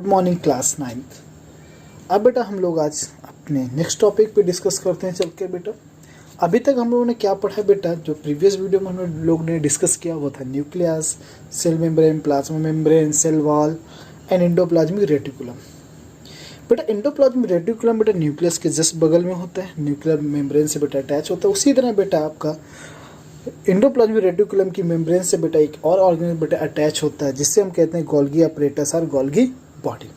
Morning class 9th। अब बेटा हम लोग आज अपने नेक्स्ट टॉपिक पे डिस्कस करते हैं चल के बेटा। अभी तक हम लोगों ने क्या पढ़ा बेटा, जो प्रीवियस वीडियो में हम लोग ने डिस्कस किया वो था nucleus, cell membrane, plasma membrane, cell wall and endoplasmic reticulum. बेटा एंडोप्लाज्मिक रेटिकुलम बेटा न्यूक्लियस के जस्ट बगल में होता है, न्यूक्लियर मेम्ब्रेन से बेटा अटैच होता है। उसी तरह बेटा आपका एंडोप्लाज्मिक रेटिकुलम की मेम्ब्रेन से बेटा एक और ऑर्गेनल बेटा अटैच होता है, जिससे हम कहते हैं गोल्गी अपरेटस और गोल्गी बॉडी।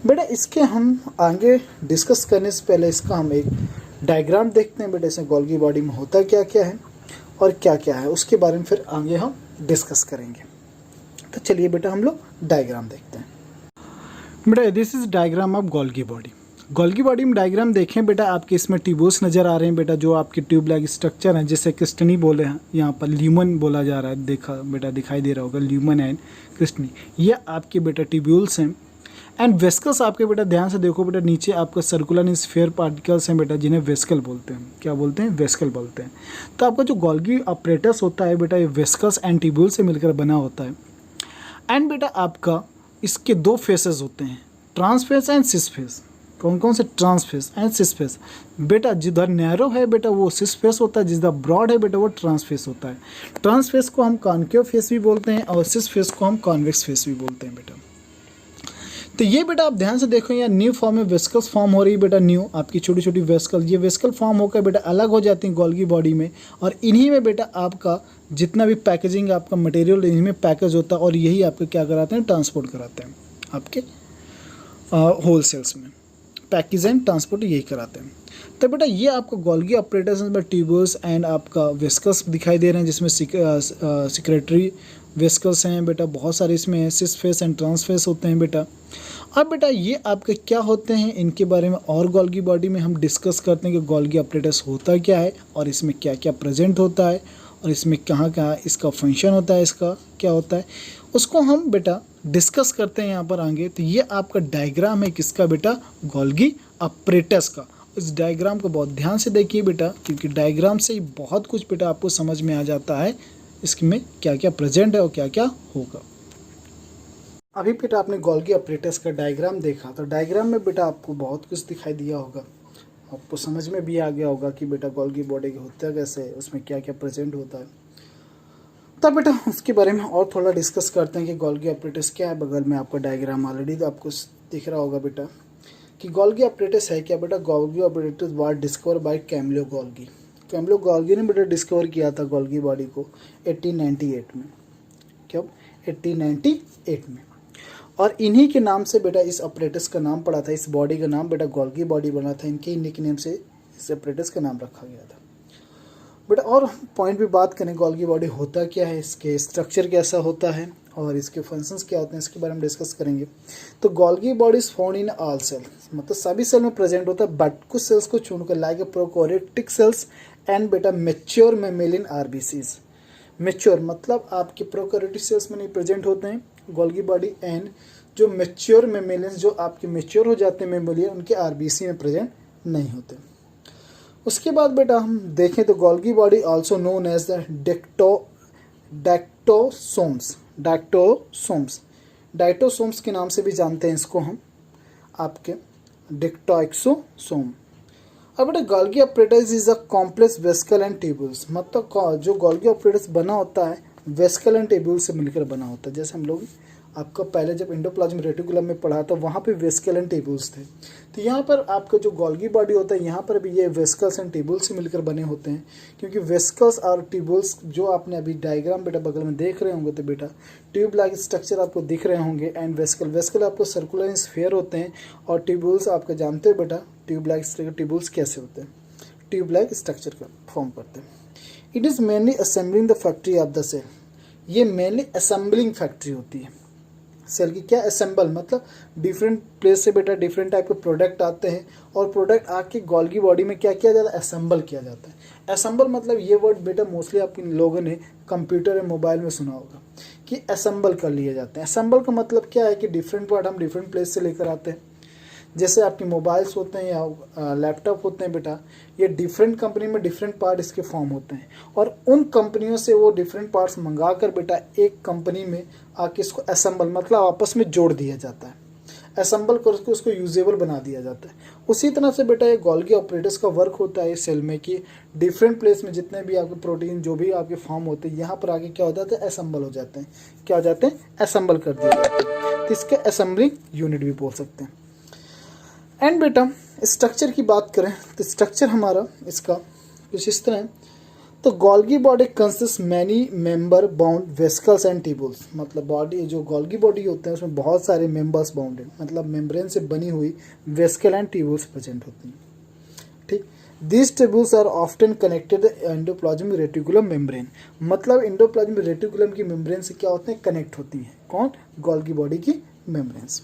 बेटा इसके हम आगे डिस्कस करने से पहले इसका हम एक डायग्राम देखते हैं बेटा, इसमें गोल्गी बॉडी में होता क्या क्या है और क्या क्या है, उसके बारे में फिर आगे हम डिस्कस करेंगे। तो चलिए बेटा हम लोग डायग्राम देखते हैं। बेटा this is diagram of Golgi body. Golgi body में डायग्राम देखें बेटा, आपके इसमें ट्यूब्यूल्स नज़र आ रहे हैं बेटा, जो आपके ट्यूब लाइक स्ट्रक्चर है, जिसे क्रिस्टनी बोले हैं, यहाँ पर ल्यूमन बोला जा रहा है, देखा बेटा दिखाई दे रहा होगा ल्यूमन एंड क्रिस्टनी, ये आपके बेटा ट्यूब्यूल्स हैं। एंड वेस्कल्स आपके बेटा ध्यान से देखो बेटा, नीचे आपका सर्कुलर स्फीयर पार्टिकल्स हैं बेटा, जिन्हें वेस्कल बोलते हैं। क्या बोलते हैं? वेस्कल बोलते हैं। तो आपका जो गोल्गी अपरेटस होता है बेटा, ये वेस्कल्स एंड ट्यूब्यूल से मिलकर बना होता है। एंड बेटा आपका इसके दो फेसेस होते हैं, ट्रांसफेस एंड सिस फेस। कौन कौन से? Trans face and cis face. बेटा जिधर नैरो है बेटा वो सिस फेस होता है, जिधर ब्रॉड है बेटा वो ट्रांसफेस होता है। ट्रांसफेस को हम कॉन्केव फेस भी बोलते हैं और सिस फेस को हम कॉन्वेक्स फेस भी बोलते हैं बेटा। तो ये बेटा आप ध्यान से देखो, यहाँ न्यू फॉर्म में वेस्कल्स फॉर्म हो रही है बेटा, न्यू आपकी छोटी छोटी वेस्कल, ये वेस्कल फॉर्म होकर बेटा अलग हो जाती हैं गोल्गी बॉडी में, और इन्हीं में बेटा आपका जितना भी पैकेजिंग आपका मटेरियल इन्हीं में पैकेज होता है, और यही आपके क्या कराते हैं? ट्रांसपोर्ट कराते हैं आपके होल सेल्स में। पैकेज एंड ट्रांसपोर्ट यही कराते हैं। तो बेटा ये आपका गोल्गी अपरेटस में ट्यूब्यूल्स एंड आपका वेस्कल्स दिखाई दे रहे हैं, जिसमें सिक्रेटरी वेस्कल्स हैं बेटा, बहुत सारे इसमें सिस फेस एंड ट्रांसफेस होते हैं बेटा। अब बेटा ये आपके क्या होते हैं, इनके बारे में और गोल्गी बॉडी में हम डिस्कस करते हैं कि गोल्गी अपरेटस होता क्या है और इसमें क्या क्या प्रेजेंट होता है और इसमें कहाँ कहाँ इसका फंक्शन होता है, इसका क्या होता है, उसको हम बेटा डिस्कस करते हैं यहाँ पर आगे। तो ये आपका डायग्राम है किसका बेटा? गोल्गी अपरेटस का। इस डायग्राम को बहुत ध्यान से देखिए बेटा, क्योंकि डायग्राम से ही बहुत कुछ बेटा आपको समझ में आ जाता है, इसमें क्या क्या प्रेजेंट है और क्या क्या होगा। अभी बेटा आपने गोल्गी अपरेटस का डायग्राम देखा, तो डायग्राम में बेटा आपको बहुत कुछ दिखाई दिया होगा, आपको समझ में भी आ गया होगा कि बेटा गोल्गी बॉडी होता कैसे है, उसमें क्या क्या प्रेजेंट होता है। तब बेटा उसके बारे में और थोड़ा डिस्कस करते हैं कि गोल्गी अपरेटस क्या है। बगल में आपका डायग्राम ऑलरेडी तो आपको दिख रहा होगा बेटा कि गोल्गी अपरेटस है क्या बेटा। Golgi apparatus was discover by Camillo Golgi. Camillo Golgi ने बेटा डिस्कवर किया था गोल्गी बॉडी को 1898 में। कब? 1898 में। और इन्हीं के नाम से बेटा इस अपरेटस का नाम पड़ा था, इस बॉडी का नाम बेटा गोल्गी बॉडी बना था, इनके निकनेम से इस अपरेटस का नाम रखा गया था बेटा। और पॉइंट भी बात करें गोल्गी बॉडी होता क्या है, इसके स्ट्रक्चर कैसा होता है और इसके फंक्शंस क्या होते हैं, इसके बारे में डिस्कस करेंगे। तो Golgi body is found in all cell, मतलब सभी सेल में प्रेजेंट होता है, बट कुछ सेल्स को छोड़कर लाइक प्रोकैरियोटिक सेल्स एंड बेटा मेच्योर मेमेलियन आरबीसीज। मेच्योर मतलब आपके प्रोकैरियोटिक सेल्स में नहीं प्रेजेंट होते हैं गोल्गी बॉडी, एंड जो मेच्योर मेमेलियंस जो आपके मेच्योर हो जाते हैं मेमेलियन, उनके आरबीसी में प्रेजेंट नहीं होते। उसके बाद बेटा हम देखें तो Golgi body also known as the dictyosomes. Dictyosomes के नाम से भी जानते हैं इसको हम, आपके डिक्टोएक्सोसोम। अब बेटा Golgi apparatus is a complex vesicle and tubules, मतलब जो गोल्गी अपरेटस बना होता है वेस्कल एंड ट्यूब्यूल से मिलकर बना होता है। जैसे हम लोग आपका पहले जब एंडोप्लाज्मिक रेटिकुलम में पढ़ा तो वहाँ पे वेस्कल एंड ट्यूब्यूल्स थे, तो यहाँ पर आपका जो गोल्गी बॉडी होता है यहाँ पर भी ये वेस्कल्स एंड ट्यूब्यूल्स से मिलकर बने होते हैं, क्योंकि वेस्कल्स और ट्यूब्यूल्स जो आपने अभी डायग्राम बेटा बगल में देख रहे होंगे, तो बेटा ट्यूब लाइक स्ट्रक्चर आपको दिख रहे होंगे, एंड वेस्कल आपको सर्कुलर स्फीयर होते हैं, और ट्यूब्यूल्स आपका जानते हो बेटा ट्यूब लाइक ट्यूब्यूल्स कैसे होते हैं, ट्यूब लाइक स्ट्रक्चर का फॉर्म करते हैं। It is mainly assembling the factory of the cell, ये मेनली असेंबलिंग फैक्ट्री होती है सेल की। क्या असेंबल मतलब डिफरेंट प्लेस से बेटा डिफरेंट टाइप के प्रोडक्ट आते हैं, और प्रोडक्ट आके गोल्गी बॉडी में क्या किया जाता है? असेंबल किया जाता है। असेंबल मतलब ये वर्ड बेटा मोस्टली आप लोगों ने कंप्यूटर या मोबाइल में सुना होगा कि असेंबल कर लिए जाते हैं। असेंबल का मतलब क्या है कि डिफरेंट पार्ट हम डिफरेंट प्लेस से लेकर आते हैं। जैसे आपके मोबाइल्स होते हैं या लैपटॉप होते हैं बेटा, ये डिफरेंट कंपनी में डिफरेंट पार्ट इसके फॉर्म होते हैं, और उन कंपनियों से वो डिफरेंट पार्ट्स मंगा कर बेटा एक कंपनी में आके इसको असेंबल मतलब आपस में जोड़ दिया जाता है। असेंबल करके उसको यूजेबल बना दिया जाता है। उसी तरह से बेटा ये गोल्गी ऑपरेटर्स का वर्क होता है सेल में कि डिफरेंट प्लेस में जितने भी आपके प्रोटीन जो भी आपके फॉर्म होते हैं यहाँ पर आके क्या हो जाता है, असेंबल हो जाते हैं। क्या हो जाते हैं, असेंबल कर दिए जाते हैं। तो इसके असेंबलिंग यूनिट भी बोल सकते हैं। एंड बेटा स्ट्रक्चर की बात करें तो स्ट्रक्चर हमारा इसका कुछ इस तरह है। तो Golgi body consist many member bound vesicles and tubules, मतलब बॉडी जो गोल्गी बॉडी होते हैं उसमें बहुत सारे मेंबर्स बाउंडेड, मतलब मेम्ब्रेन से बनी हुई वेसिकल एंड ट्यूब्यूल्स प्रेजेंट होती हैं। ठीक, these tubules are often connected endoplasmic reticulum membrane, मतलब एंडोप्लाज्मिक रेटिकुलम की मेम्ब्रेन से क्या होते हैं, कनेक्ट होती हैं। कौन, गोल्गी बॉडी की membranes.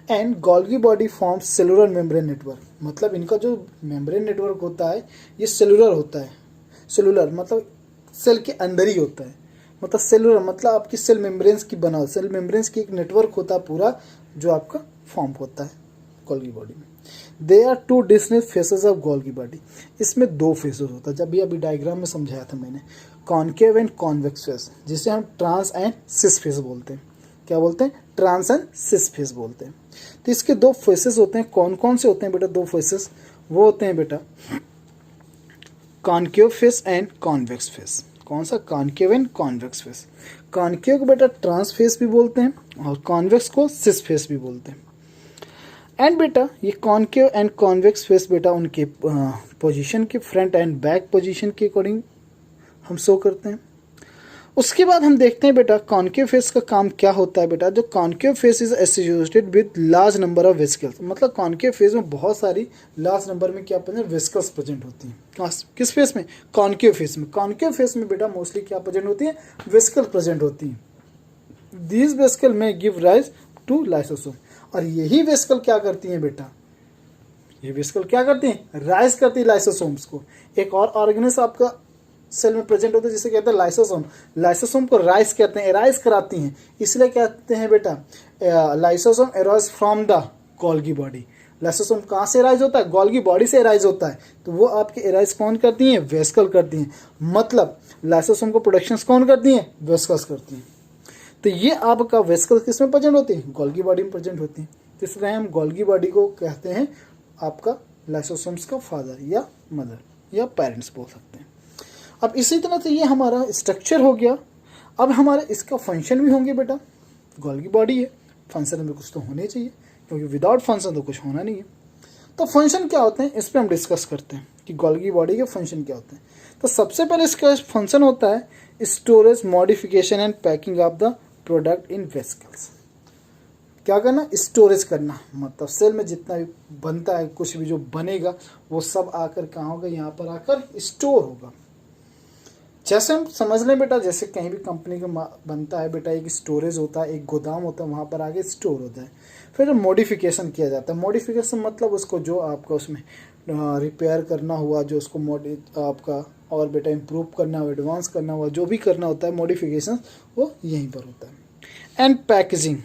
And Golgi body form cellular membrane network, मतलब इनका जो मेम्ब्रेन नेटवर्क होता है ये सेलुलर होता है। सेलुलर मतलब सेल के अंदर ही होता है, मतलब सेलुलर मतलब आपकी सेल मेम्ब्रेन्स की बना, सेल मेम्ब्रेन्स की एक नेटवर्क होता है पूरा जो आपका फॉर्म होता है गोल्गी बॉडी में। They are two distinct faces of Golgi body, इसमें दो फेसेस होता है। जब भी अभी डायग्राम में समझाया था मैंने, कॉन्केव एंड कॉन्वेक्स फेस, जिसे हम ट्रांस एंड सिस फेस बोलते हैं। क्या बोलते हैं, ट्रांस एंड सिस फेस बोलते हैं। तो इसके दो फेसेस होते हैं। कौन कौन से होते हैं बेटा दो फेसेस, वो होते हैं बेटा concave face and convex face. कौन सा, concave and convex face. Concave को बेटा ट्रांस फेस भी बोलते हैं और कॉन्वेक्स को सिस फेस भी बोलते हैं। एंड बेटा ये कॉन्केव एंड कॉन्वेक्स फेस बेटा उनके पोजीशन के फ्रंट एंड बैक पोजीशन के अकॉर्डिंग हम शो करते हैं। उसके बाद हम देखते हैं बेटा कॉन्केव फेस का काम क्या होता है। बेटा जो concave face is associated with large number of vesicles, मतलब कॉन्केव फेस में बहुत सारी लार्ज नंबर में क्या प्रेजेंट, वेसिकल्स प्रेजेंट होती हैं। किस फेस में, कॉन्केव फेस में। कॉन्केव फेस में बेटा मोस्टली क्या प्रेजेंट होती है, वेसिकल प्रेजेंट होती हैं। दीज वेसिकल में गिव राइज टू लाइसोसोम, और यही वेसिकल क्या करती हैं बेटा, ये वेसिकल क्या करती हैं, राइज करती है लाइसोसोम्स को। एक और ऑर्गेनिज्म आपका सेल में प्रेजेंट होता है जिसे कहते हैं लाइसोसोम। लाइसोसोम को राइज कहते हैं, एराइज कराती हैं, इसलिए कहते हैं बेटा lysosome arise from the Golgi body. Lysosome कहाँ से एराइज होता है, गोल्गी बॉडी से एराइज होता है। तो वो आपके एराइज कौन करती हैं, वेसिकल करती हैं, मतलब लाइसोसोम को प्रोडक्शन कौन करती हैं, वेसिकल्स करती हैं। तो ये आपका वेसिकल किस में प्रेजेंट होती है, गोल्गी बॉडी में प्रेजेंट होती है। इसलिए हम गोल्गी बॉडी को कहते हैं आपका लाइसोसोम्स का फादर या मदर या पेरेंट्स बोल सकते हैं। अब इसी तरह से ये हमारा स्ट्रक्चर हो गया। अब हमारे इसका फंक्शन भी होंगे बेटा, गोल्गी बॉडी है, फंक्शन में कुछ तो होने चाहिए, क्योंकि विदाउट फंक्शन तो कुछ होना नहीं है। तो फंक्शन क्या होते हैं इस पर हम डिस्कस करते हैं कि गोल्गी बॉडी के फंक्शन क्या होते हैं। तो सबसे पहले इसका फंक्शन होता है storage, modification and packing of the product in vesicles. क्या करना, स्टोरेज करना, मतलब सेल में जितना भी बनता है, कुछ भी जो बनेगा वो सब आकर कहाँ होगा, यहाँ पर आकर स्टोर होगा। जैसे हम समझ लें बेटा, जैसे कहीं भी कंपनी का बनता है बेटा, एक स्टोरेज होता है, एक गोदाम होता है, वहाँ पर आगे स्टोर होता है। फिर मॉडिफिकेशन किया जाता है। मॉडिफिकेशन मतलब उसको जो आपका उसमें रिपेयर करना हुआ, जो उसको आपका और बेटा इम्प्रूव करना हुआ, एडवांस करना हुआ, जो भी करना होता है मॉडिफिकेशन, वो यहीं पर होता है। एंड पैकेजिंग,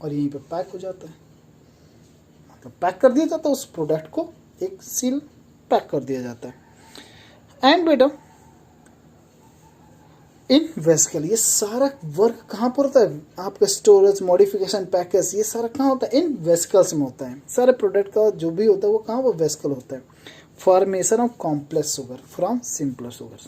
और यहीं पर पैक हो जाता है, मतलब पैक कर दिया जाता है उस प्रोडक्ट को, एक सील पैक कर दिया जाता है। एंड बेटा इन वेसिकल, ये सारा वर्क कहाँ पर होता है, आपका स्टोरेज, मॉडिफिकेशन, पैकेज, ये सारा कहाँ होता है, इन वेसिकल्स में होता है। सारे प्रोडक्ट का जो भी होता है वो कहाँ, वो वेसिकल होता है। Formation of complex sugar from simpler sugar.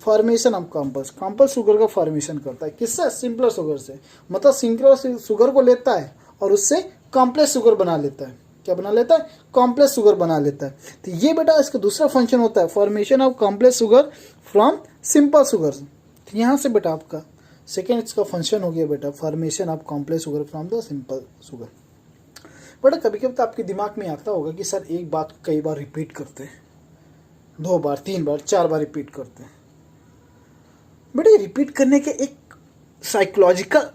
Formation of complex sugar का फॉर्मेशन करता है, किससे, सिंपलर शुगर से, मतलब सिंपलर शुगर को लेता है और उससे कॉम्प्लेक्स शुगर बना लेता है। क्या बना लेता है, कॉम्प्लेक्स शुगर बना लेता है। तो ये बेटा इसका दूसरा फंक्शन होता है, formation of complex sugar from simple sugar. यहाँ से बेटा आपका सेकेंड इसका फंक्शन हो गया बेटा, formation of complex sugar from the simple sugar. बेटा कभी कभी तो आपके दिमाग में आता होगा कि सर एक बात कई बार रिपीट करते हैं, 2 बार 3 बार 4 बार रिपीट करते हैं। बेटा रिपीट करने के एक साइकोलॉजिकल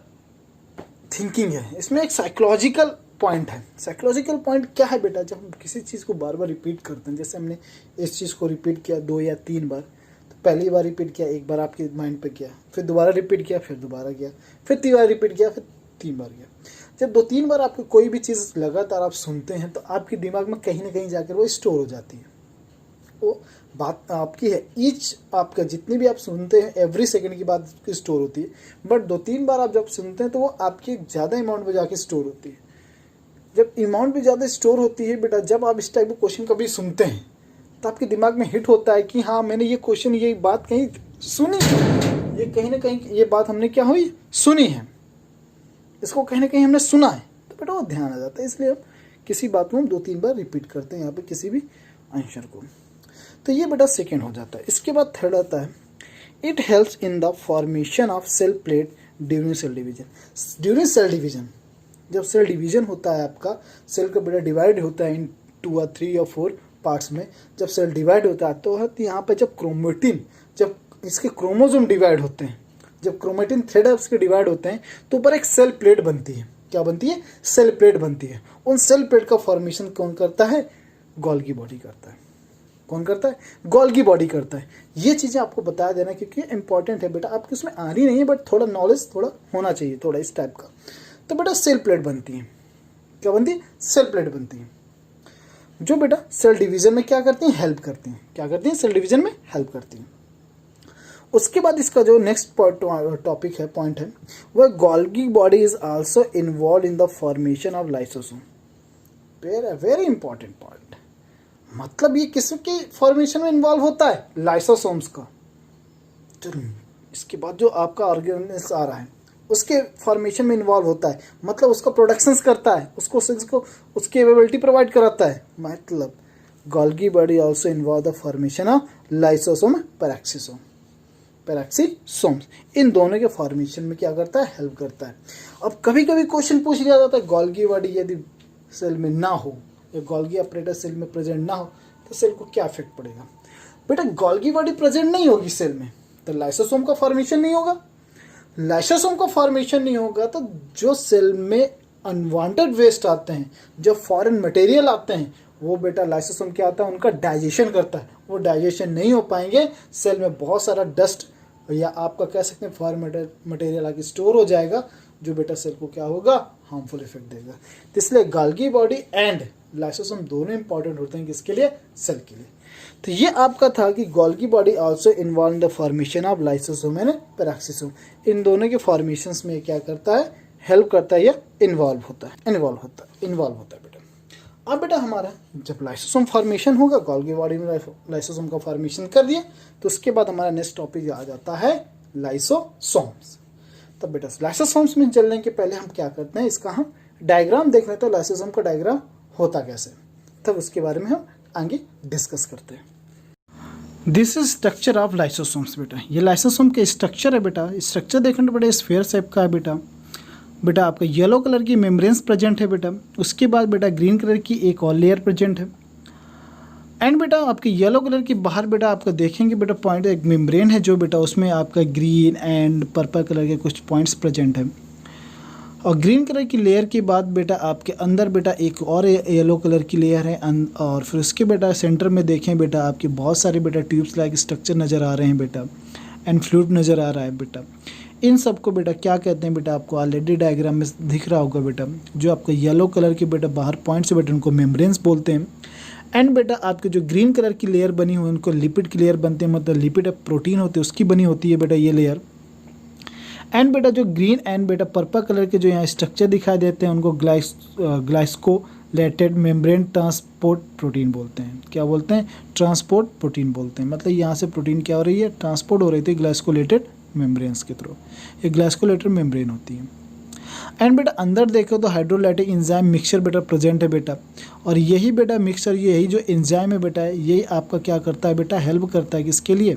थिंकिंग है, इसमें एक साइकोलॉजिकल पॉइंट है। साइकोलॉजिकल पॉइंट क्या है बेटा, जब हम किसी चीज़ को बार बार रिपीट करते हैं, जैसे हमने इस चीज़ को रिपीट किया 2 या 3 बार, पहली बार रिपीट किया, एक बार आपके माइंड पे किया, फिर दोबारा रिपीट किया, फिर दोबारा किया, फिर 3 बार रिपीट किया, फिर 3 बार किया। जब 2-3 बार आपको कोई भी चीज़ लगातार आप सुनते हैं तो आपके दिमाग में कहीं ना कहीं जाकर वो स्टोर हो जाती है। वो बात आपकी है। ईच आपका जितनी भी आप सुनते हैं एवरी सेकंड की बात की स्टोर होती है, बट 2-3 बार आप जब सुनते हैं तो वो आपकी ज़्यादा अमाउंट में जाके स्टोर होती है। जब अमाउंट भी ज़्यादा स्टोर होती है बेटा, जब आप इस टाइप के क्वेश्चन कभी सुनते हैं तो आपके दिमाग में हिट होता है कि हाँ मैंने ये क्वेश्चन, ये बात कहीं सुनी, ये कहीं ना कहीं ये बात हमने क्या हुई सुनी है, इसको कहीं ना कहीं हमने सुना है, तो बेटा वो ध्यान आ जाता है। इसलिए हम किसी बात को हम 2-3 बार रिपीट करते हैं यहाँ पे किसी भी आंसर को। तो ये बेटा सेकेंड हो जाता है। इसके बाद थर्ड आता है, it helps in the formation of cell plate during cell division. During cell division, जब सेल डिवीजन होता है आपका, सेल का बेटा डिवाइड होता है इन 2 or 3 or 4 पार्ट्स में, जब सेल डिवाइड होता है तो यहाँ पे जब क्रोमेटिन, जब इसके क्रोमोसोम डिवाइड होते हैं, जब क्रोमेटिन थ्रेड इसके डिवाइड होते हैं तो ऊपर एक सेल प्लेट बनती है। क्या बनती है? सेल प्लेट बनती है। उन सेल प्लेट का फॉर्मेशन कौन करता है? गोल्गी बॉडी करता है। कौन करता है? गोल्गी बॉडी करता है। ये चीज़ें आपको बता देना क्योंकि इंपॉर्टेंट है बेटा, आपके उसमें आ रही नहीं है बट थोड़ा नॉलेज थोड़ा होना चाहिए, थोड़ा इस टाइप का। तो बेटा सेल प्लेट बनती है। क्या बनती है? सेल प्लेट बनती है, जो बेटा सेल डिवीजन में क्या करती हैं? हेल्प करती हैं। क्या करती हैं? सेल डिवीजन में हेल्प करती हैं। उसके बाद इसका जो नेक्स्ट टॉपिक है, पॉइंट है, वह Golgi body is also involve in the formation of lysosome. Very important point. मतलब ये किसके फॉर्मेशन में इन्वॉल्व होता है? लाइसोसोम्स का। चलो इसके बाद जो आपका ऑर्गेनिज्म आ रहा है उसके फॉर्मेशन में इन्वॉल्व होता है, मतलब उसका प्रोडक्शंस करता है, उसको उसकी एवेबिलिटी प्रोवाइड कराता है। मतलब Golgi body also involve the formation of lysosome peroxisome, peroxisomes. इन दोनों के फॉर्मेशन में क्या करता है? हेल्प करता है। अब कभी कभी क्वेश्चन पूछ लिया जाता है, गोल्गी बॉडी यदि सेल में ना हो या गोल्गी अपरेटस सेल में प्रेजेंट ना हो तो सेल को क्या इफेक्ट पड़ेगा? बेटा गोल्गी बॉडी प्रेजेंट नहीं होगी सेल में तो लाइसोसोम का फॉर्मेशन नहीं होगा। लाइसोसोम का फॉर्मेशन नहीं होगा तो जो सेल में अनवांटेड वेस्ट आते हैं, जो फॉरेन मटेरियल आते हैं, वो बेटा लाइसोसोम क्या आता है? उनका डाइजेशन करता है। वो डाइजेशन नहीं हो पाएंगे, सेल में बहुत सारा डस्ट या आपका कह सकते हैं फॉरेन मटेरियल आके स्टोर हो जाएगा, जो बेटा सेल को क्या होगा? हार्मफुल इफेक्ट देगा। तो इसलिए गोल्गी बॉडी एंड लाइसोसोम दोनों इंपॉर्टेंट होते हैं किसके लिए? सेल के लिए। तो ये आपका था कि Golgi body also involve in the formation of lysosome and peroxisome. इन दोनों के फॉर्मेशंस में क्या करता है? हेल्प करता है या इन्वॉल्व होता है बेटा। अब बेटा हमारा जब लाइसोसोम फॉर्मेशन होगा, गोल्गी बॉडी में लाइसोसोम का फॉर्मेशन कर दिया, तो उसके बाद हमारा नेक्स्ट टॉपिक आ जाता है लाइसोसोम्स। तब बेटा लाइसोसोम्स में चलने के पहले हम क्या करते हैं, इसका हम डायग्राम देख लेते हैं, लाइसोसोम का डायग्राम होता कैसे, तब उसके बारे में हम आगे डिस्कस करते हैं। This is structure of lysosomes बेटा। ये लाइसोसोम के स्ट्रक्चर है बेटा। स्ट्रक्चर देखने तो बेटा स्फीयर शेप का है बेटा आपका येलो कलर की मेम्ब्रेन्स प्रेजेंट है बेटा। उसके बाद बेटा ग्रीन कलर की एक और लेयर प्रेजेंट है। एंड बेटा आपके येलो कलर के बाहर बेटा आपका देखेंगे बेटा पॉइंट, एक मेम्ब्रेन है जो बेटा उसमें आपका ग्रीन एंड पर्पल कलर के कुछ पॉइंट्स प्रेजेंट है। और ग्रीन कलर की लेयर के बाद बेटा आपके अंदर बेटा एक और येलो कलर की लेयर है। और फिर उसके बेटा सेंटर में देखें बेटा आपके बहुत सारे बेटा ट्यूब्स लाइक स्ट्रक्चर नज़र आ रहे हैं बेटा, एंड फ्लूइड नज़र आ रहा है बेटा। इन सब को बेटा क्या कहते हैं बेटा, आपको ऑलरेडी डायग्राम में दिख रहा होगा बेटा, जो आपका येलो कलर के बेटा बाहर पॉइंट्स बेटा उनको मेम्ब्रेन्स बोलते हैं। एंड बेटा आपके जो ग्रीन कलर की लेयर बनी हुई है उनको लिपिड की लेयर बनते हैं, मतलब लिपिड प्रोटीन होते हैं उसकी बनी होती है बेटा ये लेयर। एंड बेटा जो ग्रीन एंड बेटा पर्पल कलर के जो यहाँ स्ट्रक्चर दिखाई देते हैं उनको ग्लाइकोलेटेड मेम्ब्रेन ट्रांसपोर्ट प्रोटीन बोलते हैं। क्या बोलते हैं? ट्रांसपोर्ट प्रोटीन बोलते हैं। मतलब यहाँ से प्रोटीन क्या हो रही है? ट्रांसपोर्ट हो रही थी ग्लाइकोलेटेड मेम्ब्रेन्स के थ्रू। ये ग्लाइकोलेटेड मेम्ब्रेन होती है। एंड बेटा अंदर देखो तो हाइड्रोलाइटिक एंजाइम मिक्सचर बेटा प्रेजेंट है बेटा। और यही बेटा मिक्सचर, यही जो एंजाइम है बेटा, यही आपका क्या करता है बेटा? हेल्प करता है किसके लिए?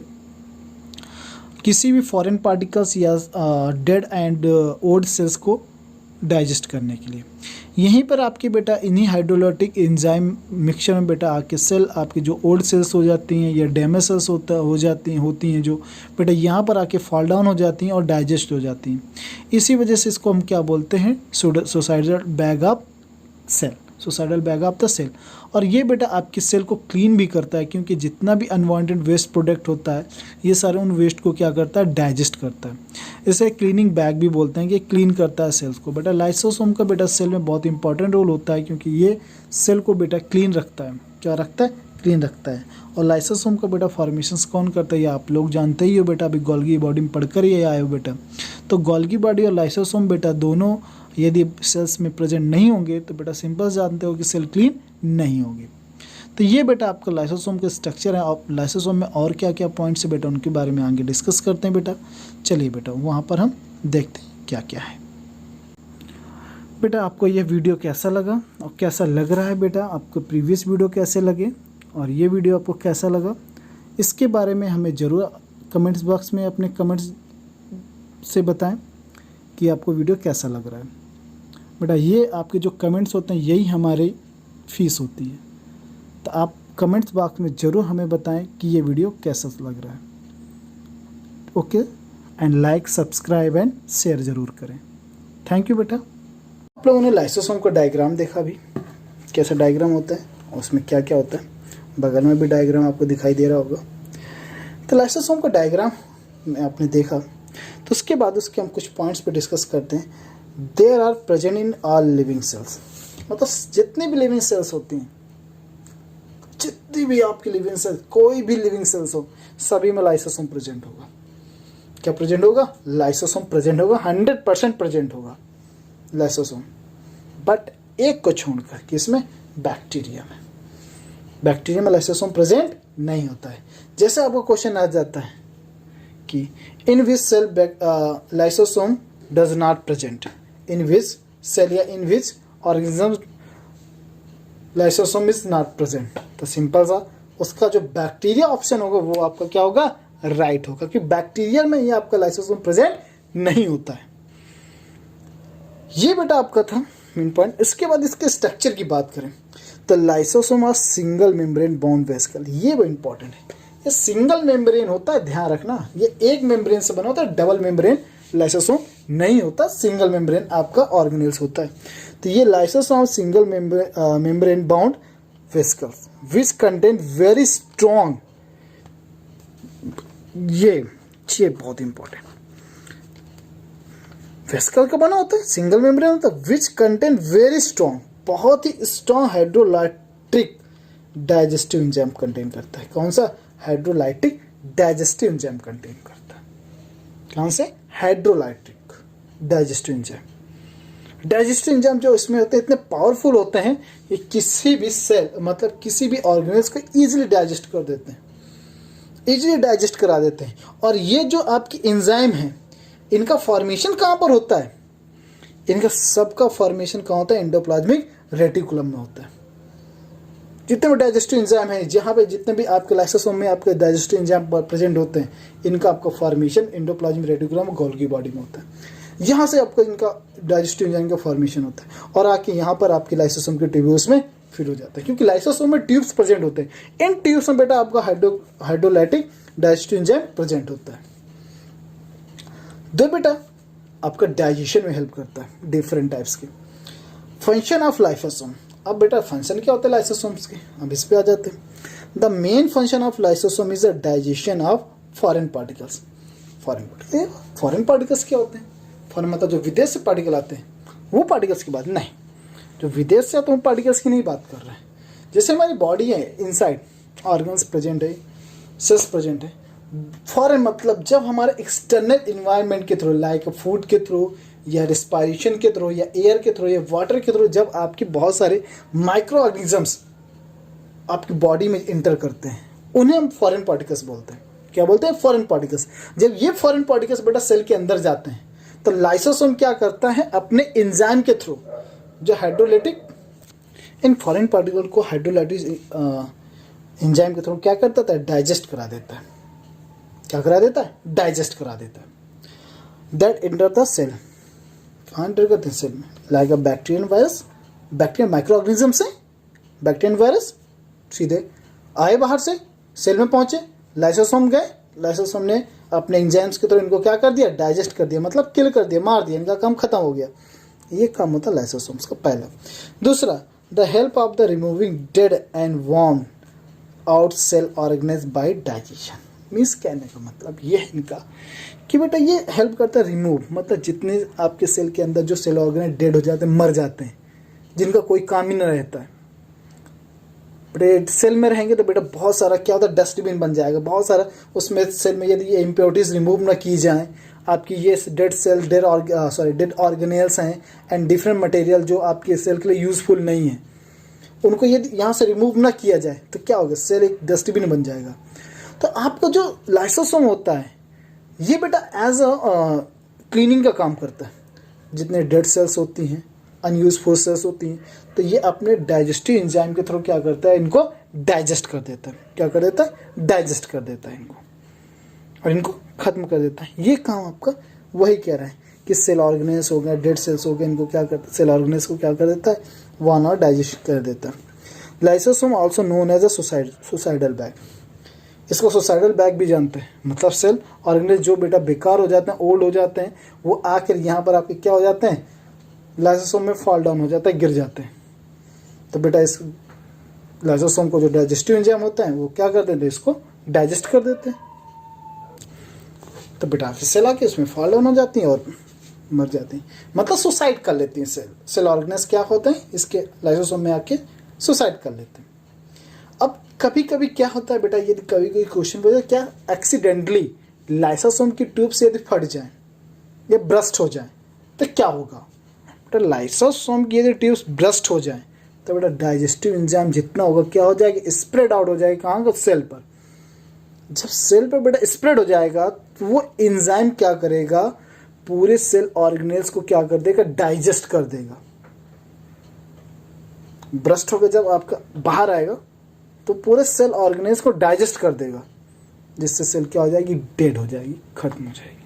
किसी भी फॉरेन पार्टिकल्स या डेड एंड ओल्ड सेल्स को डाइजेस्ट करने के लिए। यहीं पर आपके बेटा इन्हीं हाइड्रोलाइटिक एंजाइम मिक्सचर में बेटा आके सेल आपकी जो ओल्ड सेल्स हो जाती हैं या डैमेज सेल्स होती हैं जो बेटा यहाँ पर आके फॉल डाउन हो जाती हैं और डाइजेस्ट हो जाती हैं। इसी वजह से इसको हम क्या बोलते हैं? Suicidal bag of cell, suicidal bag of the cell. और ये बेटा आपकी सेल को क्लीन भी करता है, क्योंकि जितना भी अनवांटेड वेस्ट प्रोडक्ट होता है ये सारे उन वेस्ट को क्या करता है? डाइजेस्ट करता है। इसे क्लीनिंग बैग भी बोलते हैं कि क्लीन करता है सेल्स को। बेटा लाइसोसोम का बेटा सेल में बहुत इंपॉर्टेंट रोल होता है, क्योंकि ये सेल को बेटा क्लीन रखता है। क्या रखता है? क्लीन रखता है। और लाइसोसोम का बेटा फॉर्मेशंस कौन करता है, ये आप लोग जानते ही हो बेटा, अभी गोल्गी बॉडी में पढ़कर ही आए हो बेटा। तो गोल्गी बॉडी और लाइसोसोम बेटा दोनों यदि सेल्स में प्रेजेंट नहीं होंगे तो बेटा सिंपल जानते हो कि सेल क्लीन नहीं होगी। तो ये बेटा आपका लाइसोसोम का स्ट्रक्चर है। और लाइसोसोम में और क्या क्या पॉइंट्स है बेटा, उनके बारे में आगे डिस्कस करते हैं बेटा। चलिए बेटा वहाँ पर हम देखते हैं क्या क्या है। बेटा आपको ये वीडियो कैसा लगा और कैसा लग रहा है बेटा, आपको प्रीवियस वीडियो कैसे लगे और ये वीडियो आपको कैसा लगा, इसके बारे में हमें ज़रूर कमेंट्स बॉक्स में अपने कमेंट्स से बताएं कि आपको वीडियो कैसा लग रहा है। बेटा ये आपके जो कमेंट्स होते हैं यही हमारी फीस होती है। तो आप कमेंट्स बॉक्स में ज़रूर हमें बताएं कि ये वीडियो कैसा लग रहा है। Okay, and like, subscribe and share ज़रूर करें। थैंक यू बेटा। आप लोगों ने लाइसोसोम का डायग्राम देखा भी, कैसा डायग्राम होता है और उसमें क्या क्या होता है। बगल में भी डायग्राम आपको दिखाई दे रहा होगा। तो लाइसोसोम का डायग्राम में आपने देखा, तो उसके बाद उसके हम कुछ पॉइंट्स पे डिस्कस करते हैं। They are present in all living cells, मतलब जितनी भी लिविंग सेल्स होती हैं, जितनी भी आपकी लिविंग सेल्स, कोई भी लिविंग सेल्स हो, सभी में लाइसोसोम प्रेजेंट होगा। क्या प्रेजेंट होगा? लाइसोसोम प्रेजेंट होगा, 100% प्रेजेंट होगा लाइसोसोम। बट एक को छोड़कर, किसमें? बैक्टीरिया में। बैक्टीरिया में लाइसोसोम प्रेजेंट नहीं होता है। जैसे आपको क्वेश्चन आ जाता है कि in which cell lysosome does not present, in which cell या in which organism lysosome is not present, तो सिंपल सा उसका जो बैक्टीरिया ऑप्शन होगा वो आपका क्या होगा? राइट होगा, क्योंकि बैक्टीरिया में ये आपका लाइसोसोम प्रेजेंट नहीं होता है। ये बेटा आपका था मेन पॉइंट। इसके बाद इसके स्ट्रक्चर की बात करें तो lysosome are single membrane bound vesicle, ये वो इंपॉर्टेंट है। ये सिंगल मेम्ब्रेन होता है, ध्यान रखना, ये एक मेम्ब्रेन से बना होता है, डबल मेम्ब्रेन लाइसोसोम नहीं होता, सिंगल मेम्ब्रेन आपका ऑर्गेनेल्स होता है। तो ये lysosome single membrane bound vesicles which contain very strong, ये बहुत इंपॉर्टेंट वेसिकल का बना होता है, सिंगल मेम्ब्रेन होता है, विच कंटेन वेरी स्ट्रॉन्ग, बहुत ही strong hydrolytic digestive enzyme contain करता है। कौन सा? हाइड्रोलाइटिक डाइजेस्टिव एंजाइम कंटेन करता है। कौन से? Hydrolytic digestive enzyme. Digestive enzyme जो इसमें होते हैं इतने पावरफुल होते हैं, ये किसी भी सेल, मतलब किसी भी ऑर्गेनेल्स को इजीली डाइजेस्ट कर देते हैं, इजीली डाइजेस्ट करा देते हैं। और ये जो आपकी एंजाइम है, इनका फॉर्मेशन कहाँ पर होता है? इनका सबका फॉर्मेशन कहाँ होता है? एंडोप्लाज्मिक रेटिकुलम में होता है। जितने भी डाइजेस्टिव एंजाइम हैं, जहाँ पे जितने भी आपके लाइसोसोम में आपके डाइजेस्टिव एंजाइम प्रेजेंट होते हैं, इनका आपका फॉर्मेशन एंडोप्लाज्मिक रेटिकुलम और गोल्गी बॉडी में होता है। यहाँ से आपका इनका डाइजेस्टिव एंजाइम का फॉर्मेशन होता है और आके यहाँ पर आपके लाइसोसोम के ट्यूब्यूल्स में फिल हो जाता है, क्योंकि लाइसोसोम में ट्यूब्स प्रेजेंट होते हैं। इन ट्यूब्स में बेटा आपका हाइड्रोलाइटिक डाइजेस्टिव एंजाइम प्रेजेंट होता है। दो बेटा आपका डाइजेशन में हेल्प करता है, डिफरेंट टाइप्स के। फंक्शन ऑफ लाइसोसोम, अब बेटा फंक्शन क्या होता है लाइसोसोम्स के, अब इस पे आ जाते हैं। The main function of lysosome is the digestion of foreign particles. Foreign particles क्या होते हैं? फॉरेन मतलब जो विदेश से पार्टिकल आते हैं, वो पार्टिकल्स की बात नहीं, जो विदेश से आते हैं पार्टिकल्स की नहीं बात कर रहे हैं। जैसे हमारी बॉडी है, इनसाइड ऑर्गन्स प्रेजेंट है, सेल्स प्रेजेंट है। फॉरेन मतलब जब हमारे एक्सटर्नल इन्वायरमेंट के थ्रू, लाइक फूड के थ्रू या रिस्पायरेशन के थ्रू या एयर के थ्रू या वाटर के थ्रू, जब आपकी बहुत सारे माइक्रो ऑर्गेनिजम्स आपकी बॉडी में इंटर करते हैं, उन्हें हम फॉरेन पार्टिकल्स बोलते हैं। क्या बोलते हैं? Foreign particles. जब ये फॉरेन पार्टिकल्स बेटा सेल के अंदर जाते हैं तो लाइसोसोम क्या करता है? अपने एंजाइम के थ्रू जो हाइड्रोलाइटिक, इन फॉरेन पार्टिकल को हाइड्रोलाइटिक एंजाइम के थ्रू क्या करता है? डाइजेस्ट करा देता है। क्या करा देता है? डाइजेस्ट करा देता है। दैट इंटर द सेल, कहाँ इंटर करते हैं? सेल में। लाइक अ Bactrian virus, Bactrian micro organism से बैक्टीरियन वायरस सीधे आए बाहर से, सेल में पहुंचे, लाइसोसोम गए, लाइसोसोम ने अपने एंजाइम्स के थ्रू इनको क्या कर दिया? डाइजेस्ट कर दिया, मतलब किल कर दिया, मार दिया, इनका काम खत्म हो गया। ये काम होता है लाइसोसोम्स का पहला। दूसरा, the help of the removing dead and worn out cell organise by digestion. Means कहने का मतलब ये है इनका कि बेटा ये हेल्प करता है रिमूव, मतलब जितने आपके सेल के अंदर जो सेल ऑर्गेनाइज डेड हो जाते हैं, मर जाते हैं, जिनका कोई काम ही नहीं रहता है, बेटा सेल में रहेंगे तो बेटा बहुत सारा क्या होता है, डस्टबिन बन जाएगा, बहुत सारा उसमें सेल में यदि ये इम्प्योरिटीज़ रिमूव ना की जाएँ, आपकी ये डेड सेल डेड ऑर्गेनेल्स हैं एंड डिफरेंट मटेरियल जो आपके सेल के लिए यूज़फुल नहीं है, उनको यदि यहाँ से रिमूव ना किया जाए तो क्या होगा, सेल एक डस्टबिन बन जाएगा। तो आपका जो लाइसोसोम होता है ये बेटा एज अ क्लीनिंग का काम करता है। जितने डेड सेल्स होती हैं, अनयूजफुल सेल्स होती हैं, तो ये अपने डाइजेस्टिव एंजाइम के थ्रू क्या करता है, इनको डाइजेस्ट कर देता है। क्या कर देता है, डाइजेस्ट कर देता है इनको, और इनको ख़त्म कर देता है। ये काम आपका वही कह रहा है कि सेल ऑर्गेनेल्स हो गए, डेड सेल्स हो गए, इनको क्या करता है, सेल ऑर्गेनेल्स को क्या कर देता है, वन और डाइजेस्ट कर देता है। Lysosome also known as a suicidal bag, इसको सुसाइडल बैग भी जानते हैं। मतलब सेल ऑर्गेनेल जो बेटा बेकार हो जाते हैं, ओल्ड हो जाते हैं, वो आकर यहाँ पर आपके क्या हो जाते हैं, लाइसोसोम में फॉल डाउन हो जाता है, गिर जाते हैं। तो बेटा इस लाइसोसोम को जो डाइजेस्टिव एंजाइम होता है वो क्या कर देते हैं, इसको डाइजेस्ट कर देते हैं। तो बेटा फिर सेल आके इसमें फॉल डाउन हो जाती हैं और मर जाती हैं, मतलब सुसाइड कर लेती हैं। सेल ऑर्गेनेल्स क्या होते हैं, इसके लाइसोसोम में आके सुसाइड कर लेते हैं। अब कभी कभी क्या होता है बेटा, यदि कभी कोई क्वेश्चन पूछे क्या एक्सीडेंटली लाइसोसोम की ट्यूब से यदि फट जाए या ब्रस्ट हो जाए तो क्या होगा। बेटा लाइसोसोम की यदि ट्यूब्स ब्रस्ट हो जाए तो बेटा डाइजेस्टिव एंजाइम जितना होगा क्या हो जाएगा, स्प्रेड आउट हो जाएगा। कहाँ का, सेल पर। जब सेल पर बेटा स्प्रेड हो जाएगा तो वो एंजाइम क्या करेगा, पूरे सेल ऑर्गेनेल्स को क्या कर देगा, डाइजेस्ट कर देगा। ब्रस्ट होकर जब आपका बाहर आएगा तो पूरे सेल ऑर्गेनेल्स को डाइजेस्ट कर देगा, जिससे सेल क्या हो जाएगी, डेड हो जाएगी, खत्म हो जाएगी।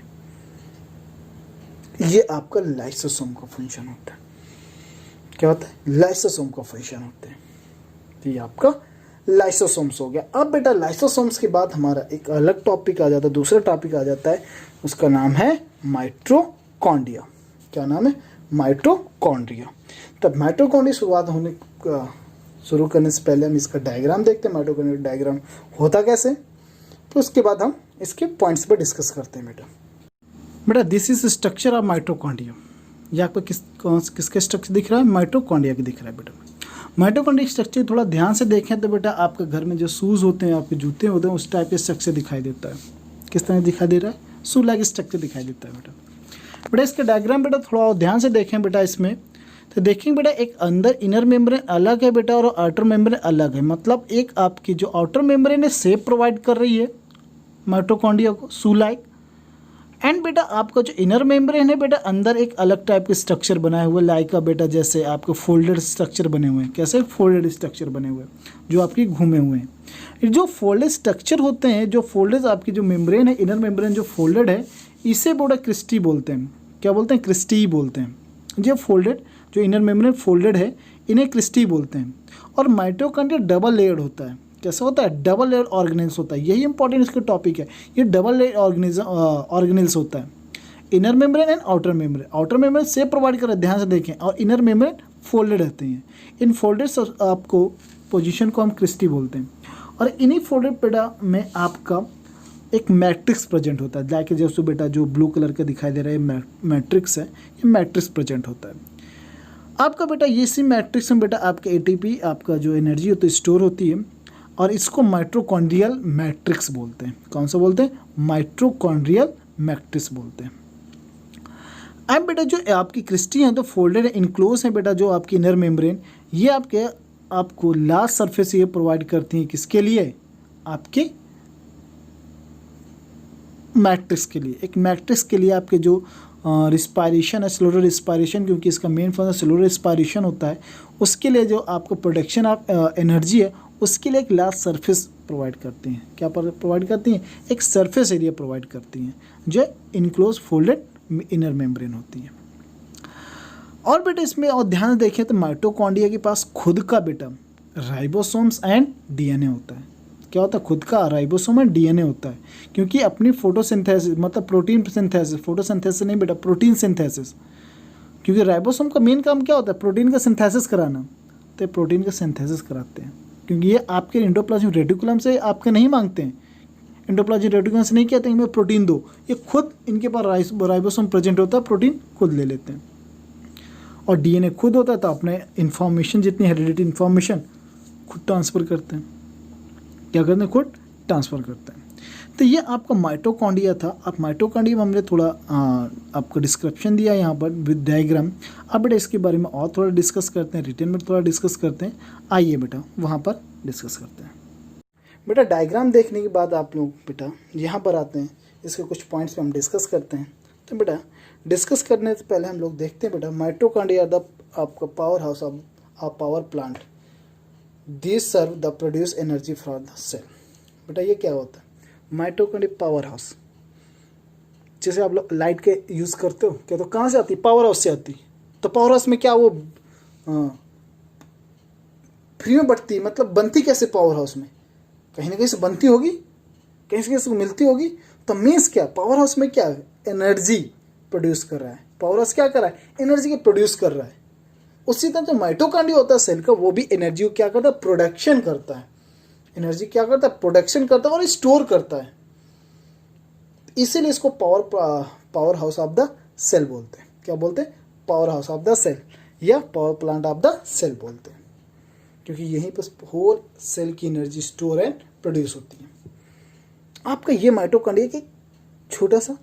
ये आपका लाइसोसोम का फंक्शन होता है। क्या होता है, लाइसोसोम का फंक्शन होता है। तो ये आपका लाइसोसोम्स हो गया। अब बेटा लाइसोसोम्स के बाद हमारा एक अलग टॉपिक आ जाता है, दूसरा टॉपिक आ जाता है, उसका नाम है माइटोकॉन्ड्रिया। क्या नाम है, माइटोकॉन्ड्रिया। तब माइटोकॉन्ड्रिया शुरू करने से पहले हम इसका डायग्राम देखते हैं, माइटोकॉन्ड्रिया डायग्राम होता कैसे, तो उसके बाद हम इसके पॉइंट्स पर डिस्कस करते हैं। बेटा this is structure of mitochondria. ये आपको किसके स्ट्रक्चर दिख रहा है, माइटोकॉन्ड्रिया के दिख रहा है। बेटा माइटोकॉन्ड्रिया स्ट्रक्चर थोड़ा ध्यान से देखें तो बेटा आपके घर में जो शूज़ होते हैं, आपके जूते होते हैं, उस टाइप के स्ट्रक्चर दिखाई देता है। किस तरह दिखाई दे रहा है, शू लाइक स्ट्रक्चर दिखाई देता है। बेटा इसका डायग्राम बेटा थोड़ा ध्यान से देखें बेटा इसमें, तो देखेंगे बेटा एक अंदर इनर मेम्ब्रेन अलग है बेटा और आउटर मेम्ब्रेन अलग है। मतलब एक आपकी जो आउटर मेम्ब्रेन है शेप प्रोवाइड कर रही है माइटोकॉन्ड्रिया को, शू लाइक, एंड बेटा आपका जो इनर मेम्ब्रेन है बेटा अंदर एक अलग टाइप के स्ट्रक्चर बनाए हुए, लाइक का बेटा जैसे आपके फोल्डेड स्ट्रक्चर बने हुए हैं। कैसे, फोल्डेड स्ट्रक्चर बने हुए हैं जो आपकी घूमे हुए हैं। जो फोल्डेड स्ट्रक्चर होते हैं, जो फोल्डेड आपकी जो मेम्ब्रेन है, इनर मेम्ब्रेन जो फोल्डेड है, इसे बेटा क्रिस्टी बोलते हैं। क्या बोलते हैं, क्रिस्टी बोलते हैं। जो फोल्डेड, जो इनर मेम्ब्रेन फोल्डेड है, इन्हें क्रिस्टी बोलते हैं। और माइटोकॉन्ड्रिया डबल लेयर्ड होता है। कैसा होता है, डबल लेयर ऑर्गेनेल्स होता है। यही इंपॉर्टेंट इसका टॉपिक है, ये डबल लेयर ऑर्गेनेल्स होता है। Inner membrane and outer membrane. Outer membrane shape provide कर रहे हैं, ध्यान से देखें, और इनर मेम्ब्रेन फोल्डेड रहते हैं। इन फोल्डेड आपको पोजीशन को हम क्रिस्टी बोलते हैं। और इन्हीं फोल्डेड बेटा में आपका एक मैट्रिक्स प्रेजेंट होता है। लाइक जैसे बेटा जो ब्लू कलर का दिखाई दे रहा है मैट्रिक्स है, ये मैट्रिक्स प्रेजेंट होता है आपका। बेटा ये इसी मैट्रिक्स में बेटा आपके एटीपी, आपका जो एनर्जी होती है, स्टोर होती है, और इसको माइटोकॉन्ड्रियल मैट्रिक्स बोलते हैं। कौन सा बोलते हैं, माइटोकॉन्ड्रियल मैट्रिक्स बोलते हैं। अब बेटा जो आपकी क्रिस्टी है तो फोल्डेड इनक्लोज है बेटा, जो आपकी इनर मेम्ब्रेन, ये आपको लास्ट सरफेस ये प्रोवाइड करती है, किसके लिए, आपके मैट्रिक्स के लिए। एक मैट्रिक्स के लिए आपके जो रिस्पायरेशन है, सेलुलर रिस्पायरेशन, क्योंकि इसका मेन फंक्शन सेलुलर रिस्पायरेशन होता है, उसके लिए जो आपको प्रोडक्शन ऑफ एनर्जी है, उसके लिए एक लास्ट सरफेस प्रोवाइड करती हैं। क्या प्रोवाइड करती हैं, एक सरफेस एरिया प्रोवाइड करती हैं, जो इनक्लोज फोल्डेड इनर मेम्ब्रेन होती है। और बेटा इसमें और ध्यान देखें तो माइटोकॉन्ड्रिया के पास खुद का बेटा राइबोसोम्स एंड डीएनए होता है। क्या होता है, खुद का राइबोसोम एंड डीएनए होता है, क्योंकि अपनी फोटोसिंथेसिस, मतलब प्रोटीन सिंथेसिस, फोटोसिंथेसिस नहीं बेटा, प्रोटीन सिंथेसिस, क्योंकि राइबोसोम का मेन काम क्या होता है, प्रोटीन का सिंथेसिस कराना। तो प्रोटीन का सिंथेसिस कराते हैं, क्योंकि ये आपके एंडोप्लाज्मिक रेटिकुलम से आपके नहीं मांगते हैं, एंडोप्लाज्मिक रेटिकुलम से नहीं कहते हैं मैं प्रोटीन दो, ये खुद इनके पास राइबोसोम प्रेजेंट होता है, प्रोटीन खुद ले लेते हैं। और डीएनए खुद होता है, तो अपने इन्फॉर्मेशन जितनी हेरिडिटी इन्फॉर्मेशन खुद ट्रांसफ़र करते हैं। क्या करते हैं? खुद ट्रांसफ़र करते हैं। तो ये आपका माइटोकॉन्ड्रिया था। आप माइटोकॉन्ड्रिया में हमने थोड़ा आपको डिस्क्रिप्शन दिया यहाँ पर विद डायग्राम। अब बेटा इसके बारे में और थोड़ा डिस्कस करते हैं, रिटर्न में थोड़ा डिस्कस करते हैं। आइए बेटा वहाँ पर डिस्कस करते हैं। बेटा डायग्राम देखने के बाद आप लोग बेटा यहाँ पर आते हैं, इसके कुछ पॉइंट्स पे हम डिस्कस करते हैं। तो बेटा डिस्कस करने से पहले हम लोग देखते हैं बेटा माइटोकॉन्ड्रिया द आपका power house of a power plant, this serve the produce energy for the cell. बेटा ये क्या होता है? Mitochondria power house. जैसे आप लोग लाइट के यूज़ करते हो, क्या तो कहाँ से आती है? पावर हाउस से आती है। तो पावर हाउस में क्या वो फ्री में बढ़ती, मतलब बनती कैसे पावर हाउस में? कहीं ना कहीं से बनती होगी, कहीं से कहीं मिलती होगी। तो मीन्स क्या? पावर हाउस में क्या एनर्जी प्रोड्यूस कर रहा है। पावर हाउस क्या कर रहा है? एनर्जी के प्रोड्यूस कर रहा है। उसी तरह जो माइटोकॉन्ड्रिया होता है सेल का, वो भी एनर्जी को क्या करता है? प्रोडक्शन करता है। एनर्जी क्या करता है? प्रोडक्शन करता है और स्टोर करता है। इसीलिए इसको power house of the cell बोलते हैं। क्या बोलते हैं? Power house of the cell या power plant of the cell बोलते हैं, क्योंकि यहीं पर होल सेल की एनर्जी स्टोर एंड प्रोड्यूस होती है। आपका ये माइटोकॉन्ड्रिया की छोटा सा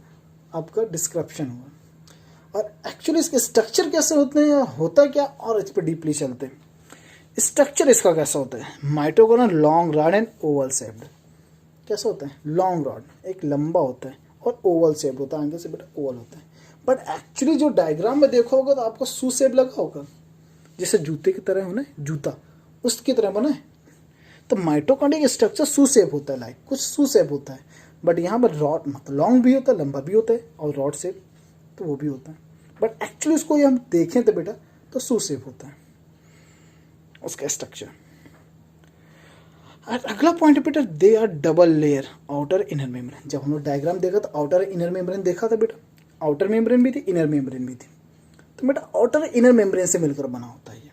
आपका डिस्क्रिप्शन हुआ, और एक्चुअली इसके स्ट्रक्चर कैसे होते हैं, होता क्या, और इस पर डीपली चलते हैं। स्ट्रक्चर इसका कैसा होता है? Mitochondria long rod and Oval shaped. कैसा होता है? लॉन्ग रॉड, एक लंबा होता है, और ओवल शेप्ड होता है। आगे से बेटा ओवल होता है, बट एक्चुअली जो डायग्राम में देखा होगा तो आपको शू शेप लगा होगा, जैसे जूते की तरह होना है, जूता उसकी तरह बना है। तो माइटोकॉन्ड्रिया का स्ट्रक्चर शू शेप होता है, लाइक कुछ शू शेप होता है। बट यहाँ पर रॉड मतलब लॉन्ग भी होता है, लंबा भी होता है, और रॉड शेप तो वो भी होता है। बट एक्चुअली इसको ये हम देखें तो बेटा तो शू शेप होता है उसका स्ट्रक्चर। और अगला पॉइंट बेटा, they are double layer outer inner membrane. जब हम लोग डायग्राम देखा तो आउटर इनर मेम्ब्रेन देखा था बेटा, आउटर मेम्ब्रेन भी थी, इनर मेम्ब्रेन भी थी। तो बेटा आउटर इनर मेम्ब्रेन से मिलकर बना होता है ये,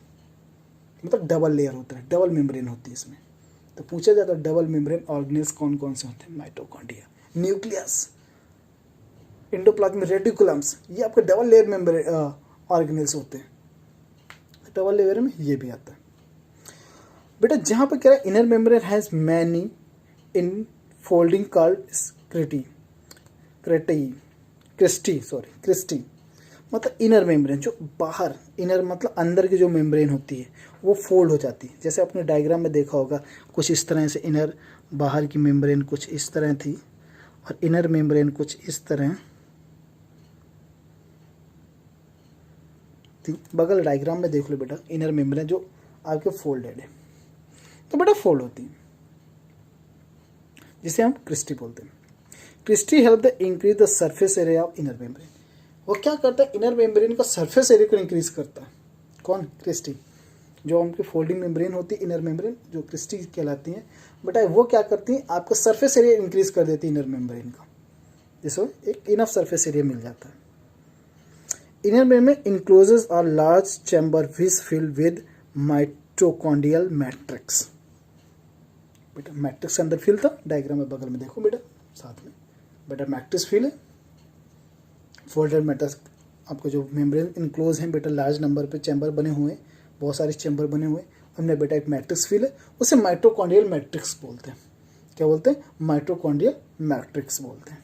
मतलब डबल लेयर होता है, डबल मेम्ब्रेन होती है इसमें। तो पूछा जाता है डबल मेम्ब्रेन ऑर्गेनेल्स कौन कौन से होते हैं? माइटोकॉन्ड्रिया, न्यूक्लियस, एंडोप्लाज्मिक रेटिकुलम्स, ये आपके डबल लेयर मेम्ब्रेन ऑर्गेनेल्स होते हैं। डबल लेयर में ये भी आता है बेटा। जहाँ पर कह रहा है inner membrane has many in folding called cristae, मतलब इनर मेम्ब्रेन जो बाहर, इनर मतलब अंदर की जो मेम्ब्रेन होती है वो फोल्ड हो जाती है। जैसे आपने डायग्राम में देखा होगा कुछ इस तरह से, इनर बाहर की मेम्ब्रेन कुछ इस तरह थी, और इनर मेम्ब्रेन कुछ इस तरह थी। बगल डायग्राम में देख लो बेटा, इनर मेम्ब्रेन जो आपके फोल्डेड है, तो बेटा फोल्ड होती है, जिसे हम क्रिस्टी बोलते हैं। Cristae help the increase the surface area of inner membrane. वो क्या करता है? इनर मेम्ब्रेन का सरफेस एरिया को इंक्रीज करता है। कौन? क्रिस्टी। जो उनकी फोल्डिंग मेम्ब्रेन होती है, इनर मेम्ब्रेन जो क्रिस्टी कहलाती है बेटा, वो क्या करती है? आपका सरफेस एरिया इंक्रीज कर देती है इनर मेम्ब्रेन का, जिसको एक इनफ सरफेस एरिया मिल जाता है। Inner membrane encloses are large chamber which filled with mitochondrial matrix. बेटा मैट्रिक्स के अंदर फिल था, डायग्राम में बगल में देखो बेटा साथ में, बेटा मैट्रिक्स फिल है, फोल्डेड मैट्रिक्स। आपको जो मेम्ब्रेन इनक्लोज हैं बेटा, लार्ज नंबर पे चैम्बर बने हुए हैं, बहुत सारे चैम्बर बने हुए हैं, हमने बेटा एक मैट्रिक्स फिल है, उसे माइटोकॉन्ड्रियल मैट्रिक्स बोलते हैं। क्या बोलते हैं? माइटोकॉन्ड्रियल मैट्रिक्स बोलते हैं।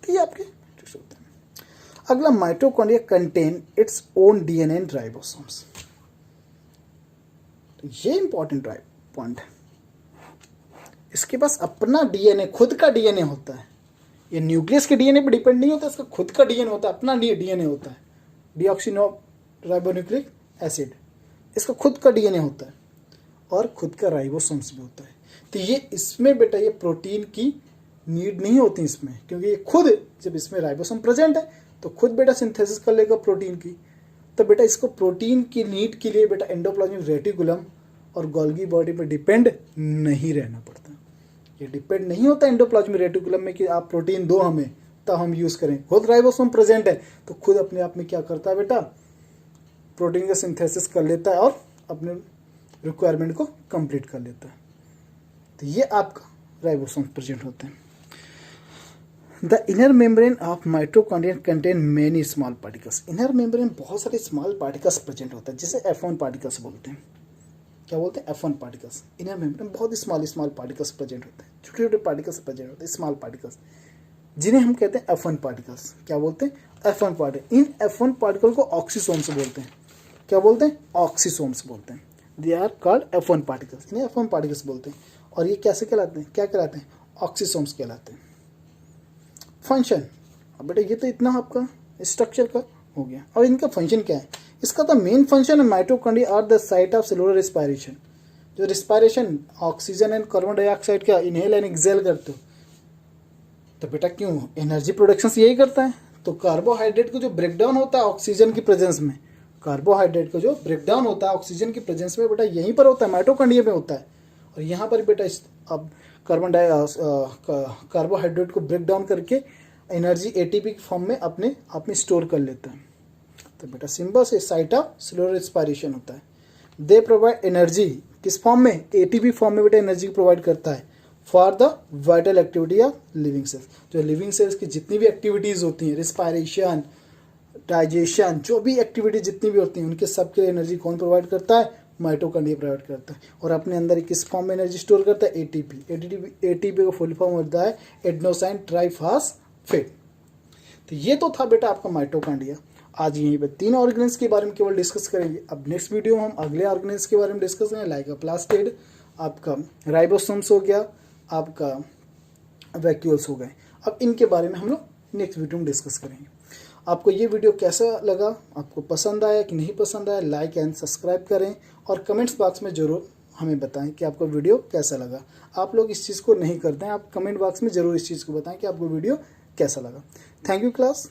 तो ये आपके मैट्रिक्स होते हैं। अगला, mitochondria contain its own DNA and ribosomes. तो ये इंपॉर्टेंट पॉइंट है, इसके पास अपना डीएनए, खुद का डीएनए होता है। ये न्यूक्लियस के डीएनए पे डिपेंड नहीं होता, इसका खुद का डीएनए होता है, अपना डीएनए होता है, डीऑक्सीराइबोन्यूक्लिक एसिड, इसका खुद का डीएनए होता है, और खुद का राइबोसोम्स भी होता है। तो ये इसमें बेटा ये प्रोटीन की नीड नहीं होती इसमें, क्योंकि ये खुद, जब इसमें राइबोसोम प्रेजेंट है तो खुद बेटा सिंथेसिस कर लेगा प्रोटीन की। तो बेटा इसको प्रोटीन की नीड के लिए बेटा एंडोप्लाज्मिक रेटिकुलम और गोल्गी बॉडी पर डिपेंड नहीं रहना पड़ता। ये डिपेंड नहीं होता एंडोप्लाज्मिक रेटिकुलम में कि आप प्रोटीन दो हमें तब हम यूज़ करें। खुद राइबोसोम प्रेजेंट है तो खुद अपने आप में क्या करता है बेटा, प्रोटीन का सिंथेसिस कर लेता है और अपने रिक्वायरमेंट को कंप्लीट कर लेता है। तो ये आपका राइबोसोम प्रेजेंट होते हैं। The inner membrane of mitochondria contain many small particles. Inner membrane बहुत सारे स्मॉल पार्टिकल्स प्रेजेंट होता है, जिसे F1 पार्टिकल्स बोलते हैं। क्या बोलते हैं, F1 पार्टिकल्स। इनर मेम्ब्रेन में बहुत स्मॉल पार्टिकल्स प्रेजेंट होते हैं, छोटे छोटे पार्टिकल्स प्रेजेंट होते हैं, स्मॉल पार्टिकल्स, जिन्हें हम कहते हैं F1 पार्टिकल्स। क्या बोलते हैं, F1 पार्टिकल। इन F1 पार्टिकल को ऑक्सीसोम्स बोलते हैं। क्या बोलते हैं, ऑक्सीसोम्स बोलते हैं। They are called F1 particles, इन्हें F1 पार्टिकल्स बोलते हैं। और ये कैसे कहलाते हैं, क्या कहलाते हैं, ऑक्सीसोम्स कहलाते हैं। फंक्शन, अब बेटा ये तो इतना आपका स्ट्रक्चर का हो गया, और इनका फंक्शन क्या है। इसका तो मेन फंक्शन है, mitochondria are the site of cellular respiration. जो respiration oxygen and carbon dioxide का इनहेल एंड एक्सेल करते हो, तो बेटा क्यों, एनर्जी प्रोडक्शन यही करता है। तो कार्बोहाइड्रेट को जो ब्रेकडाउन होता है ऑक्सीजन की प्रेजेंस में, कार्बोहाइड्रेट को जो ब्रेकडाउन होता है ऑक्सीजन की प्रेजेंस में, बेटा यहीं पर होता है, माइटोकॉन्ड्रिया में होता है। और यहाँ पर बेटा अब कार्बोहाइड्रेट को ब्रेक डाउन करके एनर्जी एटीपी की फॉर्म में अपने आप में स्टोर कर लेता है। तो बेटा सिंबल से साइट ऑफ सेलुलर रिस्पायरेशन होता है। दे प्रोवाइड एनर्जी, किस फॉर्म में, एटीपी फॉर्म में बेटा एनर्जी प्रोवाइड करता है for the vital activity of living cells. जो लिविंग सेल्स की जितनी भी एक्टिविटीज होती हैं, रिस्पायरेशन, डाइजेशन, जो भी एक्टिविटी जितनी भी होती हैं, उनके सबके लिए एनर्जी कौन प्रोवाइड करता है, माइटोकॉन्ड्रिया प्रोवाइड करता है। और अपने अंदर किस फॉर्म में एनर्जी स्टोर करता है, एटीपी। एटीपी का फुल फॉर्म होता है एडेनोसाइन ट्राइफॉस्फेट। तो ये तो था बेटा आपका माइटोकॉन्ड्रिया। आज यहीं पे 3 ऑर्गेनेल्स के बारे में केवल डिस्कस करेंगे। अब नेक्स्ट वीडियो में हम अगले ऑर्गेनेल्स के बारे में डिस्कस करेंगे, लाइक प्लास्टिड, आपका राइबोसोम्स हो गया, आपका वैक्यूल्स हो गए। अब इनके बारे में हम लोग नेक्स्ट वीडियो में डिस्कस करेंगे। आपको ये वीडियो कैसा लगा, आपको पसंद आया कि नहीं पसंद आया, लाइक एंड सब्सक्राइब करें और कमेंट्स बॉक्स में ज़रूर हमें बताएं कि आपको वीडियो कैसा लगा। आप लोग इस चीज़ को नहीं करते हैं, आप कमेंट बॉक्स में ज़रूर इस चीज़ को बताएं कि आपको वीडियो कैसा लगा। Thank you class.